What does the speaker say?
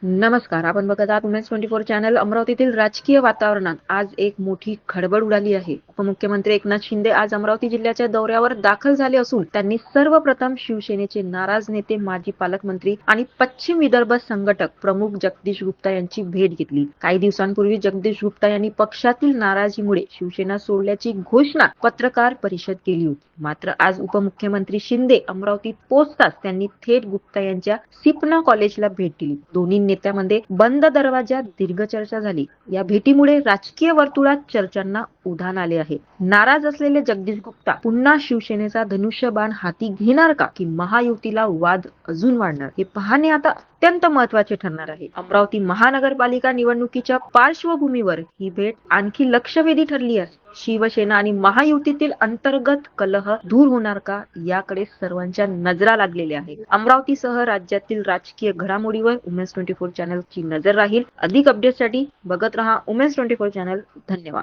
नमस्कार. आपण बघत आहात उमेश 24 चॅनल. अमरावतीतील राजकीय वातावरणात आज एक मोठी खळबळ उडाली आहे. उपमुख्यमंत्री एकनाथ शिंदे आज अमरावती जिल्ह्याच्या दौऱ्यावर दाखल झाले असून त्यांनी सर्वप्रथम शिवसेनेचे नाराज नेते, माजी पालकमंत्री आणि पश्चिम विदर्भ संघटक प्रमुख जगदीश गुप्ता यांची भेट घेतली. काही दिवसांपूर्वी जगदीश गुप्ता यांनी पक्षातील नाराजीमुळे शिवसेना सोडल्याची घोषणा पत्रकार परिषद केली होती. मात्र आज उपमुख्यमंत्री शिंदे अमरावतीत पोहोचताच त्यांनी थेट गुप्ता यांच्या सिपना कॉलेजला भेट दिली. दोन्ही नेत्यामध्ये बंद दरवाज्यात दीर्घ चर्चा झाली. या भेटीमुळे राजकीय वर्तुळात चर्चांना उधाण आले आहे. नाराज असलेले जगदीश गुप्ता पुन्हा शिवसेनेचा धनुष्यबाण हाती घेणार का, की महायुतीला वाद अजून वाढणार, हे पाहणे आता अत्यंत महत्त्वाचे ठरणार आहे. अमरावती महानगरपालिका निवडणुकीच्या पार्श्वभूमीवर ही भेट आणखी लक्षवेधी ठरली आहे. शिवसेना आणि महायुतीतील अंतर्गत कलह दूर होणार का, याकडे सर्वांच्या नजरा लागलेल्या आहेत. अमरावतीसह राज्यातील राजकीय घडामोडीवर उमेश 24 चॅनलची नजर राहील. अधिक अपडेटसाठी बघत रहा उमेश 24 चॅनल. धन्यवाद.